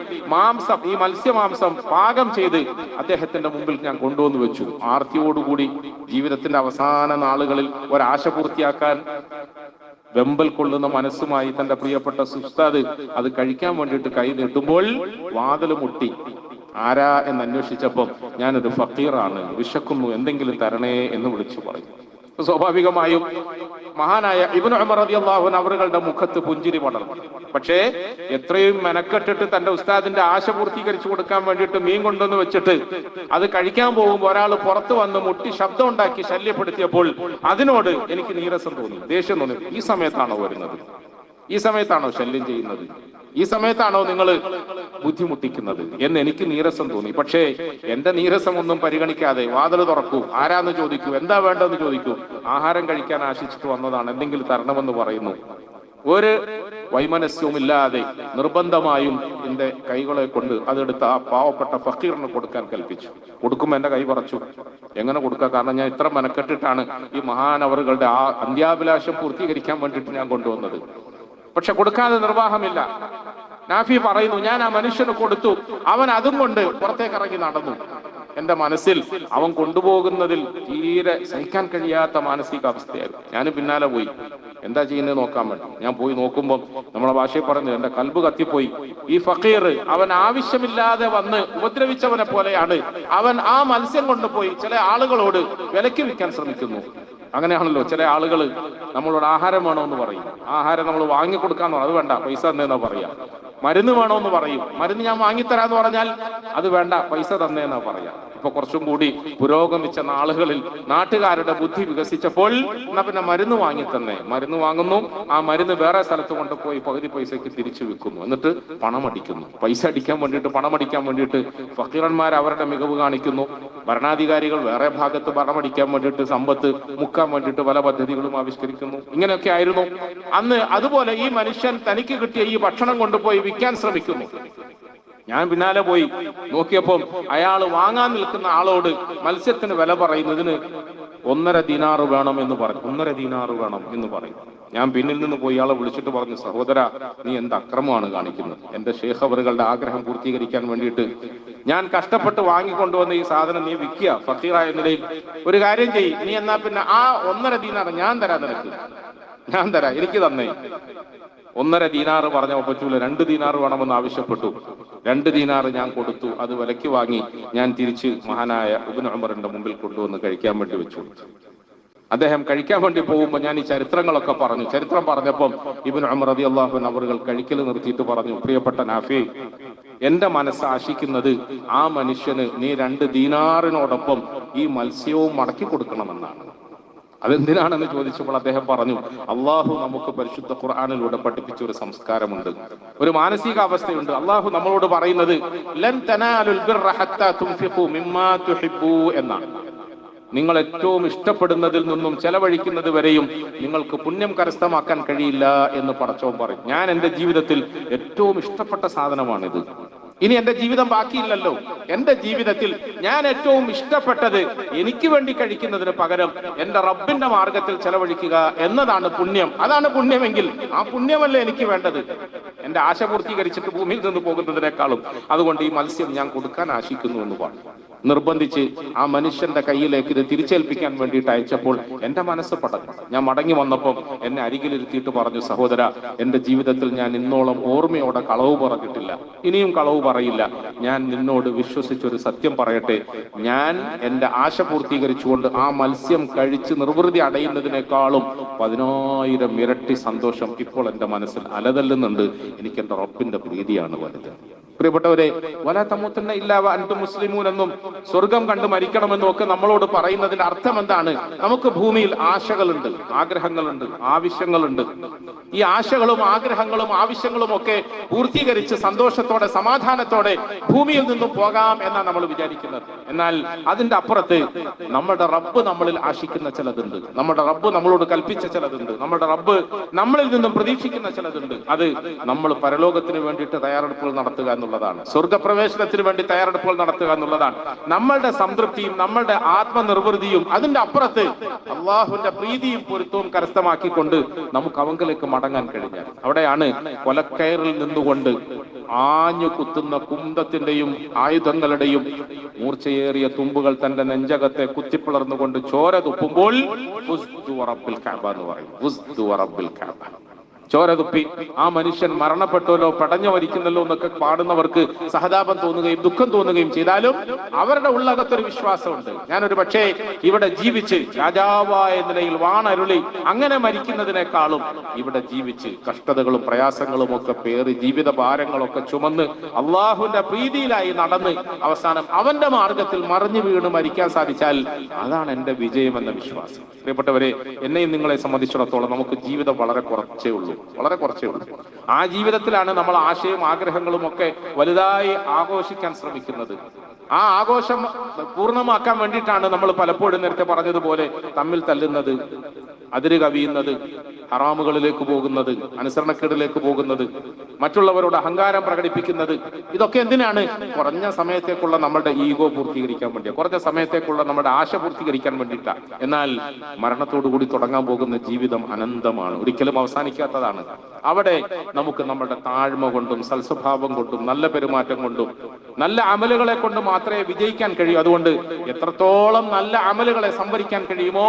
ഈ മത്സ്യമാംസം പാകം ചെയ്ത് അദ്ദേഹത്തിന്റെ മുമ്പിൽ ഞാൻ കൊണ്ടുവന്ന് വെച്ചു. ആർത്തിയോടുകൂടി ജീവിതത്തിന്റെ അവസാന നാളുകളിൽ ഒരാശ പൂർത്തിയാക്കാൻ വെമ്പൽ കൊള്ളുന്ന മനസ്സുമായി തന്റെ പ്രിയപ്പെട്ട ഉസ്താദ് അത് കഴിക്കാൻ വേണ്ടിയിട്ട് കൈ നീട്ടുമ്പോൾ വാതിൽ മുട്ടി. ആരാ എന്ന് അന്വേഷിച്ചപ്പം ഞാനൊരു ഫക്കീറാണ്, വിശക്കുന്നു, എന്തെങ്കിലും തരണേ എന്ന് വിളിച്ചു പറയും. സ്വാഭാവികമായും മഹാനായ ഇബ്നു ഉമർ റളിയല്ലാഹു അൻഹു അവരുടെ മുഖത്ത് പുഞ്ചിരി പടർന്നു. പക്ഷേ എത്രയും മെനക്കെട്ടിട്ട് തന്റെ ഉസ്താദിന്റെ ആശ പൂർത്തീകരിച്ചു കൊടുക്കാൻ വേണ്ടിയിട്ട് മീൻ കൊണ്ടുവന്ന് വെച്ചിട്ട് അത് കഴിക്കാൻ പോകുമ്പോൾ ഒരാൾ പുറത്തു വന്ന് മുട്ടി ശബ്ദം ഉണ്ടാക്കി ശല്യപ്പെടുത്തിയപ്പോൾ അതിനോട് എനിക്ക് നീരസം തോന്നി, ദേഷ്യം തോന്നി. ഈ സമയത്താണോ വരുന്നത്? ഈ സമയത്താണോ ശല്യം ചെയ്യുന്നത്? ഈ സമയത്താണോ നിങ്ങൾ ബുദ്ധിമുട്ടിക്കുന്നത് എന്ന് എനിക്ക് നീരസം തോന്നി. പക്ഷേ എന്റെ നീരസം ഒന്നും പരിഗണിക്കാതെ വാതിൽ തുറക്കൂ, ആരാന്ന് ചോദിക്കൂ, എന്താ വേണ്ടെന്ന് ചോദിക്കൂ. ആഹാരം കഴിക്കാൻ ആശിച്ചിട്ട് വന്നതാണ്, എന്തെങ്കിലും തരണമെന്ന് പറയുന്നു. ഒരു വൈമനസ്യവുമില്ലാതെ നിർബന്ധമായും എന്റെ കൈകളെ കൊണ്ട് അതെടുത്ത് ആ പാവപ്പെട്ട ഫക്കീറിന് കൊടുക്കാൻ കൽപ്പിച്ചു. കൊടുക്കുമ്പോൾ എന്റെ കൈ പറച്ചു. എങ്ങനെ കൊടുക്കുക? കാരണം ഞാൻ ഇത്ര മെനക്കെട്ടിട്ടാണ് ഈ മഹാനവറുകളുടെ ആ അന്ത്യാഭിലാഷം പൂർത്തീകരിക്കാൻ വേണ്ടിയിട്ട് ഞാൻ കൊണ്ടുവന്നത്. പക്ഷെ കൊടുക്കാതെ നിർവാഹമില്ല. നാഫി പറയുന്നു, ഞാൻ ആ മനുഷ്യന് കൊടുത്തു. അവൻ അതും കൊണ്ട് പുറത്തേക്ക് ഇറങ്ങി നടന്നു. എന്റെ മനസ്സിൽ അവൻ കൊണ്ടുപോകുന്നതിൽ തീരെ സഹിക്കാൻ കഴിയാത്ത മാനസികാവസ്ഥയായിരുന്നു. ഞാനും പിന്നാലെ പോയി, എന്താ ചെയ്യുന്നത് നോക്കാൻ വേണ്ടി. ഞാൻ പോയി നോക്കുമ്പോൾ നമ്മളെ ഭാഷയിൽ പറഞ്ഞു, എന്റെ കൽബ് കത്തിപ്പോയി. ഈ ഫക്കീർ അവൻ ആവശ്യമില്ലാതെ വന്ന് ഉപദ്രവിച്ചവനെ പോലെയാണ്. അവൻ ആ മത്സ്യം കൊണ്ടുപോയി ചില ആളുകളോട് വിലക്ക് വിൽക്കാൻ ശ്രമിക്കുന്നു. അങ്ങനെയാണല്ലോ ചില ആളുകൾ നമ്മളോട് ആഹാരം വേണമെന്ന് പറയും. ആഹാരം നമ്മൾ വാങ്ങിക്കൊടുക്കാന്ന് പറയും, അത് വേണ്ട, പൈസ തന്നേന്നാ പറയാ. മരുന്ന് വേണമെന്ന് പറയും, മരുന്ന് ഞാൻ വാങ്ങിത്തരാന്ന് പറഞ്ഞാൽ അത് വേണ്ട, പൈസ തന്നേന്നാ പറയാ. ഇപ്പൊ കുറച്ചും കൂടി പുരോഗമിച്ച നാളുകളിൽ നാട്ടുകാരുടെ ബുദ്ധി വികസിച്ചപ്പോൾ എന്നാ പിന്നെ മരുന്ന് വാങ്ങിത്തന്നേ. മരുന്ന് വാങ്ങുന്നു, ആ മരുന്ന് വേറെ സ്ഥലത്ത് കൊണ്ടുപോയി പകുതി പൈസക്ക് തിരിച്ചു വിൽക്കുന്നു. എന്നിട്ട് പണമടിക്കുന്നു. പൈസ അടിക്കാൻ വേണ്ടിയിട്ട്, പണമടിക്കാൻ വേണ്ടിയിട്ട് ഫക്കീറന്മാർ അവരുടെ മികവ് കാണിക്കുന്നു. ഭരണാധികാരികൾ വേറെ ഭാഗത്ത് പണമടിക്കാൻ വേണ്ടിയിട്ട്, സമ്പത്ത് മുക്കാൻ വേണ്ടിയിട്ട് പല പദ്ധതികളും ആവിഷ്കരിക്കുന്നു. ഇങ്ങനെയൊക്കെ ആയിരുന്നു അന്ന്. അതുപോലെ ഈ മനുഷ്യൻ തനിക്ക് കിട്ടിയ ഈ ഭക്ഷണം കൊണ്ടുപോയി വിൽക്കാൻ ശ്രമിക്കുന്നു. ഞാൻ പിന്നാലെ പോയി നോക്കിയപ്പോൾ അയാൾ വാങ്ങാൻ നിൽക്കുന്ന ആളോട് മത്സ്യത്തിന് വില പറയുന്നതിന് 1.5 ദിനാർ വേണം എന്ന് പറഞ്ഞു. 1.5 ദിനാർ വേണം എന്ന് പറയും. ഞാൻ പിന്നിൽ നിന്ന് പോയി ആളെ വിളിച്ചിട്ട് പറഞ്ഞു, സഹോദര, നീ എന്ത് അക്രമമാണ് കാണിക്കുന്നത്? എന്റെ ശേഖ് അവറുകളുടെ ആഗ്രഹം പൂർത്തീകരിക്കാൻ വേണ്ടിയിട്ട് ഞാൻ കഷ്ടപ്പെട്ട് വാങ്ങിക്കൊണ്ടുവന്ന ഈ സാധനം നീ വിൽക്കുക ഫക്കീറായ നിലയിൽ. ഒരു കാര്യം ചെയ്യ്, നീ എന്നാ പിന്നെ ആ 1.5 ദിനാർ ഞാൻ തരാം, നിനക്ക് ഞാൻ തരാം, എനിക്ക് തന്നേ. 1.5 ദിനാർ പറഞ്ഞപ്പോൾ പറ്റൂല, 2 ദിനാർ വേണമെന്ന് ആവശ്യപ്പെട്ടു. 2 ദിനാർ ഞാൻ കൊടുത്തു. അത് വിലയ്ക്ക് വാങ്ങി ഞാൻ തിരിച്ച് മഹാനായ ഇബ്നു ഉമറിന്റെ മുമ്പിൽ കൊണ്ടുവന്ന് കഴിക്കാൻ വേണ്ടി വെച്ചു. അദ്ദേഹം കഴിക്കാൻ വേണ്ടി പോകുമ്പോൾ ഞാൻ ഈ ചരിത്രങ്ങളൊക്കെ പറഞ്ഞു. ചരിത്രം പറഞ്ഞപ്പം ഇബ്നു ഉമർ റളിയല്ലാഹു അൻഹു അവറുകൾ കഴിക്കൽ നിർത്തിയിട്ട് പറഞ്ഞു, പ്രിയപ്പെട്ട നാഫി, എന്റെ മനസ്സ് ആശിക്കുന്നത് ആ മനുഷ്യന് നീ 2 ദീനാറിനോടൊപ്പം ഈ മത്സ്യവും മടക്കി കൊടുക്കണമെന്നാണ്. അതെന്തിനാണെന്ന് ചോദിച്ചപ്പോൾ അദ്ദേഹം പറഞ്ഞു, അള്ളാഹു നമുക്ക് പരിശുദ്ധ ഖുർആനിലൂടെ പഠിപ്പിച്ച ഒരു സംസ്കാരമുണ്ട്, ഒരു മാനസികാവസ്ഥയുണ്ട്. അള്ളാഹു നമ്മളോട് പറയുന്നത് ലൻ തനാലുൽ ബിർറ ഹത്താ തുൻഫിഖു മിമ്മാ തുഹിബ്ബൂ എന്നാണ്. നിങ്ങൾ ഏറ്റവും ഇഷ്ടപ്പെടുന്നതിൽ നിന്നും ചെലവഴിക്കുന്നത് വരെയും നിങ്ങൾക്ക് പുണ്യം കരസ്ഥമാക്കാൻ കഴിയില്ല എന്ന് പടച്ചവൻ പറയും. ഞാൻ എന്റെ ജീവിതത്തിൽ ഏറ്റവും ഇഷ്ടപ്പെട്ട സാധനമാണിത്. ഇനി എന്റെ ജീവിതം ബാക്കിയില്ലല്ലോ. എന്റെ ജീവിതത്തിൽ ഞാൻ ഏറ്റവും ഇഷ്ടപ്പെട്ടത് എനിക്ക് വേണ്ടി കഴിക്കുന്നതിന് പകരം എന്റെ റബ്ബിന്റെ മാർഗത്തിൽ ചെലവഴിക്കുക എന്നതാണ് പുണ്യം. അതാണ് പുണ്യമെങ്കിൽ ആ പുണ്യമല്ലേ എനിക്ക് വേണ്ടത്, എന്റെ ആശ പൂർത്തീകരിച്ചിട്ട് ഭൂമിയിൽ നിന്ന് പോകുന്നതിനേക്കാളും. അതുകൊണ്ട് ഈ മത്സ്യം ഞാൻ കൊടുക്കാൻ ആശിക്കുന്നു എന്ന് പറഞ്ഞു. നിർബന്ധിച്ച് ആ മനുഷ്യന്റെ കയ്യിലേക്ക് ഇത് തിരിച്ചേൽപ്പിക്കാൻ വേണ്ടിയിട്ട് അയച്ചപ്പോൾ എന്റെ മനസ്സ് പടഞ്ഞു. ഞാൻ മടങ്ങി വന്നപ്പോൾ എന്നെ അരികിലിരുത്തിയിട്ട് പറഞ്ഞു, സഹോദര, എന്റെ ജീവിതത്തിൽ ഞാൻ ഇന്നോളം ഓർമ്മയോടെ കളവ് പറഞ്ഞിട്ടില്ല, ഇനിയും കളവ് പറയില്ല. ഞാൻ നിന്നോട് വിശ്വസിച്ചൊരു സത്യം പറയട്ടെ, ഞാൻ എന്റെ ആശ പൂർത്തീകരിച്ചുകൊണ്ട് ആ മത്സ്യം കഴിച്ച് നിർവൃതി അടയുന്നതിനേക്കാളും 10,000 ഇരട്ടി സന്തോഷം ഇപ്പോൾ എന്റെ മനസ്സിൽ അലതല്ലുന്നുണ്ട്. എനിക്ക് എന്റെ റബ്ബിന്റെ പ്രീതിയാണ് വലുത്. പ്രിയപ്പെട്ടവരെ, വലാ തമൂത്തുന്ന ഇല്ലാ വഅൻതും മുസ്ലിമൂൻ എന്നും സ്വർഗം കണ്ട് മരിക്കണമെന്നും ഒക്കെ നമ്മളോട് പറയുന്നതിന്റെ അർത്ഥം എന്താണ്? നമുക്ക് ഭൂമിയിൽ ആശകളുണ്ട്, ആഗ്രഹങ്ങളുണ്ട്, ആവശ്യങ്ങളുണ്ട്. ഈ ആശകളും ആഗ്രഹങ്ങളും ആവശ്യങ്ങളും ഒക്കെ പൂർത്തീകരിച്ച് സന്തോഷത്തോടെ സമാധാനത്തോടെ ഭൂമിയിൽ നിന്നും പോകാം എന്നാണ് നമ്മൾ വിചാരിക്കുന്നത്. എന്നാൽ അതിന്റെ അപ്പുറത്ത് നമ്മുടെ റബ്ബ് നമ്മളിൽ ആശിക്കുന്ന ചിലതുണ്ട്, നമ്മുടെ റബ്ബ് നമ്മളോട് കൽപ്പിച്ച ചിലതുണ്ട്, നമ്മുടെ റബ്ബ് നമ്മളിൽ നിന്നും പ്രതീക്ഷിക്കുന്ന ചിലതുണ്ട്. അത് നമ്മൾ പരലോകത്തിന് വേണ്ടിയിട്ട് തയ്യാറെടുപ്പുകൾ നടത്തുക എന്നുള്ളതാണ്, സ്വർഗപ്രവേശനത്തിന് വേണ്ടി തയ്യാറെടുപ്പുകൾ നടത്തുക എന്നുള്ളതാണ്. നമ്മളുടെ സംതൃപ്തിയും നമ്മളുടെ ആത്മനിർവൃതിയും അതിന്റെ അപ്പുറത്ത് അള്ളാഹുവിന്റെ പ്രീതിയും പൊരുത്തവും കരസ്ഥമാക്കിക്കൊണ്ട് നമുക്ക് അവങ്കിലേക്ക് മടങ്ങാൻ കഴിഞ്ഞാൽ, അവിടെയാണ് കൊലക്കയറിൽ നിന്നുകൊണ്ട് ആഞ്ഞു കുത്തുന്ന കുന്തത്തിന്റെയും ആയുധങ്ങളുടെയും മൂർച്ചയേറിയ തുമ്പുകൾ തന്റെ നെഞ്ചകത്തെ കുത്തിപ്പിളർന്നുകൊണ്ട് ചോര തുപ്പുമ്പോൾ എന്ന് പറയും. ചോര തുപ്പി ആ മനുഷ്യൻ മരണപ്പെട്ടുവല്ലോ, പടഞ്ഞു മരിക്കുന്നല്ലോ എന്നൊക്കെ പാടുന്നവർക്ക് സഹതാപം തോന്നുകയും ദുഃഖം തോന്നുകയും ചെയ്താലും അവരുടെ ഉള്ളകത്തൊരു വിശ്വാസമുണ്ട്. ഞാനൊരു പക്ഷേ ഇവിടെ ജീവിച്ച് രാജാവായ നിലയിൽ വാണരുളി അങ്ങനെ മരിക്കുന്നതിനേക്കാളും ഇവിടെ ജീവിച്ച് കഷ്ടതകളും പ്രയാസങ്ങളും ഒക്കെ പേറി ജീവിത ഭാരങ്ങളൊക്കെ ചുമന്ന് അള്ളാഹുവിന്റെ പ്രീതിയിലായി നടന്ന് അവസാനം അവന്റെ മാർഗത്തിൽ മറിഞ്ഞു വീണ് മരിക്കാൻ സാധിച്ചാൽ അതാണ് എന്റെ വിജയം എന്ന വിശ്വാസം. പ്രിയപ്പെട്ടവരെ, എന്നെയും നിങ്ങളെ സംബന്ധിച്ചിടത്തോളം നമുക്ക് ജീവിതം വളരെ കുറച്ചേ ഉള്ളൂ. ആ ജീവിതത്തിലാണ് നമ്മൾ ആശയവും ആഗ്രഹങ്ങളും ഒക്കെ വലുതായി ആഘോഷിക്കാൻ ശ്രമിക്കുന്നത്. ആ ആഘോഷം പൂർണ്ണമാക്കാൻ വേണ്ടിയിട്ടാണ് നമ്മൾ പലപ്പോഴും നേരത്തെ പറഞ്ഞതുപോലെ തമ്മിൽ തല്ലുന്നത്, അതിര് കവിയുന്നത്, ഹറാമുകളിലേക്ക് പോകുന്നത്, അനുസരണക്കേടിലേക്ക് പോകുന്നത്, മറ്റുള്ളവരോട് അഹങ്കാരം പ്രകടിപ്പിക്കുന്നത്. ഇതൊക്കെ എന്തിനാണ്? കുറഞ്ഞ സമയത്തേക്കുള്ള നമ്മുടെ ഈഗോ പൂർത്തീകരിക്കാൻ വേണ്ടിയാണ്, കുറഞ്ഞ സമയത്തേക്കുള്ള നമ്മുടെ ആശ പൂർത്തീകരിക്കാൻ വേണ്ടിയിട്ടാണ്. എന്നാൽ മരണത്തോടുകൂടി തുടങ്ങാൻ പോകുന്ന ജീവിതം അനന്തമാണ്, ഒരിക്കലും അവസാനിക്കാത്തതാണ്. അവിടെ നമുക്ക് നമ്മുടെ താഴ്മ കൊണ്ടും സൽസ്വഭാവം കൊണ്ടും നല്ല പെരുമാറ്റം കൊണ്ടും നല്ല അമലുകളെ കൊണ്ട് മാത്രമേ വിജയിക്കാൻ കഴിയൂ. അതുകൊണ്ട് എത്രത്തോളം നല്ല അമലുകളെ സംഭരിക്കാൻ കഴിയുമോ,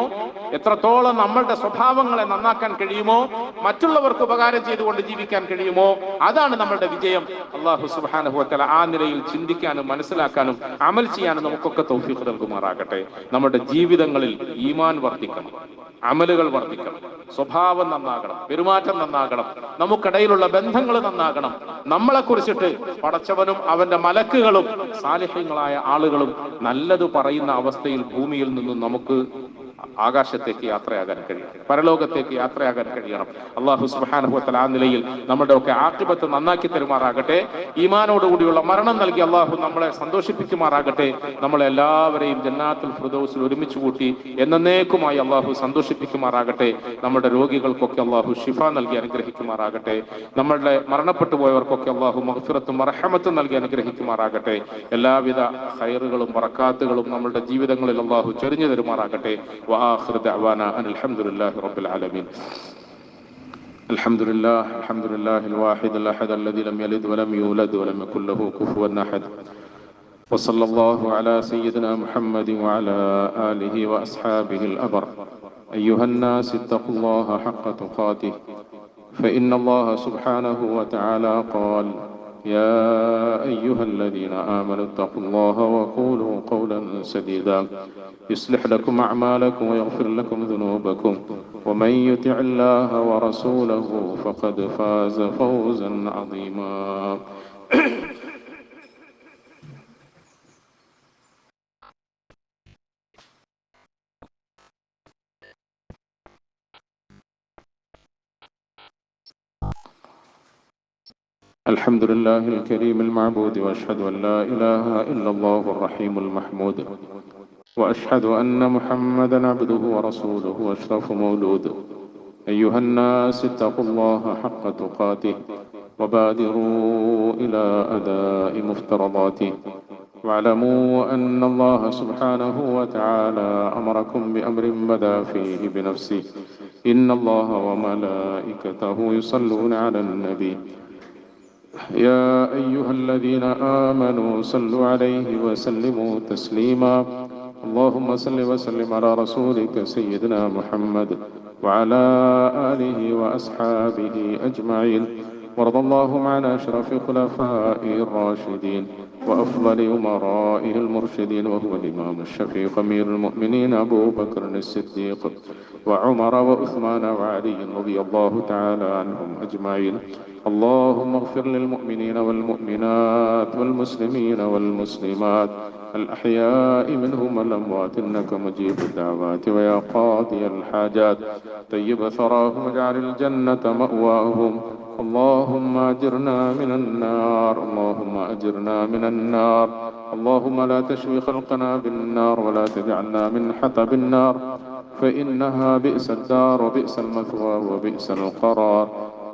എത്രത്തോളം നമ്മളുടെ സ്വഭാവങ്ങളെ നന്നാക്കാൻ കഴിയുമോ, മറ്റുള്ളവർക്ക് ഉപകാരം ചെയ്തുകൊണ്ട് ജീവിക്കാൻ കഴിയുമോ, അതാണ് നമ്മളുടെ വിജയം. അല്ലാഹു സുബ്ഹാനഹു വ തആല ആ നിലയിൽ ചിന്തിക്കാനും മനസ്സിലാക്കാനും അമൽ ചെയ്യാനും നമുക്കൊക്കെ തൗഫീഖ് നൽകുമാറാകട്ടെ. നമ്മുടെ ജീവിതങ്ങളിൽ ഈമാൻ വർദ്ധിക്കണം, അമലുകൾ വർദ്ധിക്കണം, സ്വഭാവം നന്നാകണം, പെരുമാറ്റം നന്നാകണം, നമുക്കിടയിലുള്ള ബന്ധങ്ങൾ നന്നാകണം. നമ്മളെ കുറിച്ചിട്ട് പടച്ചവനും അവന്റെ മലക്കുകളും സാലിഹ്യങ്ങളായ ആളുകളും നല്ലത് പറയുന്ന അവസ്ഥയിൽ ഭൂമിയിൽ നിന്നും നമുക്ക് ആകാശത്തേക്ക് യാത്രയാകാൻ കഴിയണം, പരലോകത്തേക്ക് യാത്രയാകാൻ കഴിയണം. അല്ലാഹു സുബ്ഹാനഹു വ തആല ആ നിലയിൽ നമ്മുടെ ഒക്കെ ആഖിബത്ത് നന്നാക്കി തരുമാറാകട്ടെ. ഈമാനോടുകൂടിയുള്ള മരണം നൽകി അല്ലാഹു നമ്മളെ സന്തോഷിപ്പിക്കുമാറാകട്ടെ. നമ്മളെ എല്ലാവരെയും ജന്നാത്തുൽ ഫിർദൗസിൽ ഒരുമിച്ച് കൂട്ടി എന്നേക്കുമായി അല്ലാഹു സന്തോഷിപ്പിക്കുമാറാകട്ടെ. നമ്മുടെ രോഗികൾക്കൊക്കെ അല്ലാഹു ശിഫ നൽകി അനുഗ്രഹിക്കുമാറാകട്ടെ. നമ്മളുടെ മരണപ്പെട്ടു പോയവർക്കൊക്കെ അല്ലാഹു മഗ്ഫിറത്തും റഹ്മത്തും നൽകി അനുഗ്രഹിക്കുമാറാകട്ടെ. എല്ലാവിധ ഖൈറുകളും ബറകാത്തുകളും നമ്മുടെ ജീവിതങ്ങളിൽ അല്ലാഹു ചൊരിഞ്ഞു തരുമാറാകട്ടെ. وآخر دعوانا أن الحمد لله رب العالمين. الحمد لله الواحد الأحد الذي لم يلد ولم يولد ولم يكن له كفوا أحد. وصلى الله على سيدنا محمد وعلى آله وأصحابه الأبر. أيها الناس اتقوا الله حق تقاته، فإن الله سبحانه وتعالى قال: يا أيها الذين آمنوا اتقوا الله وقولوا قولا سديدا يصلح لكم أعمالكم ويغفر لكم ذنوبكم ومن يطع الله ورسوله فقد فاز فوزا عظيما. الحمد لله الكريم المعبود، وأشهد أن لا إله إلا الله الرحيم المحمود، وأشهد أن محمدا عبده ورسوله وأشرف مولود. أيها الناس اتقوا الله حق تقاته وبادروا إلى أداء مفترضاته، واعلموا أن الله سبحانه وتعالى أمركم بأمر بدا فيه بنفسه. إن الله وملائكته يصلون على النبي يا أيها الذين آمنوا صلوا عليه وسلموا تسليما. اللهم صل وسلم على رسولك سيدنا محمد وعلى آله وأصحابه أجمعين. وارض اللهم عن أشرف خلفائه الراشدين وأفضل أمرائه المرشدين، وهو الإمام الشفيق أمير المؤمنين أبو بكر الصديق وعمر وعثمان وعلي رضي الله تعالى عنهم أجمعين. اللهم اغفر للمؤمنين والمؤمنات والمسلمين والمسلمات الأحياء منهم والأموات، إنك مجيب الدعوات ويا قاضي الحاجات. طيب ثراهم واجعل الجنة مأواهم. اللهم أجرنا من النار، اللهم أجرنا من النار. اللهم لا تشوي خلقنا بالنار ولا تجعلنا من حطب النار، فإنها بئس الدار وبئس المثوى وبئس القرار.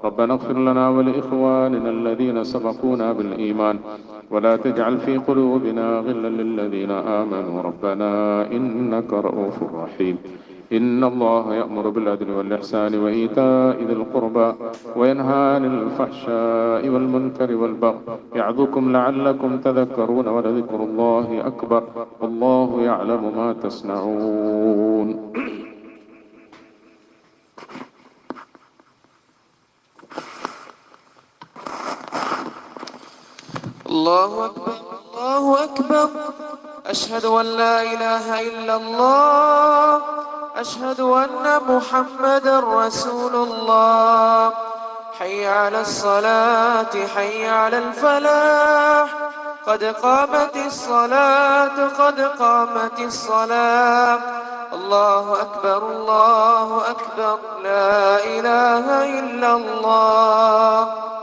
ربنا اغفر لنا ولإخواننا الذين سبقونا بالإيمان ولا تجعل في قلوبنا غلا للذين آمنوا ربنا إنك رؤوف رحيم. إن الله يأمر بالعدل والإحسان وإيتاء ذي القربى وينهى عن الفحشاء والمنكر والبغي يعظكم لعلكم تذكرون ولذكر الله أكبر والله يعلم ما تصنعون. الله أكبر الله أكبر. أشهد أن لا إله إلا الله. أشهد أن محمدا رسول الله. حي على الصلاة حي على الفلاح. قد قامت الصلاة قد قامت الصلاة. الله أكبر الله أكبر. لا إله إلا الله.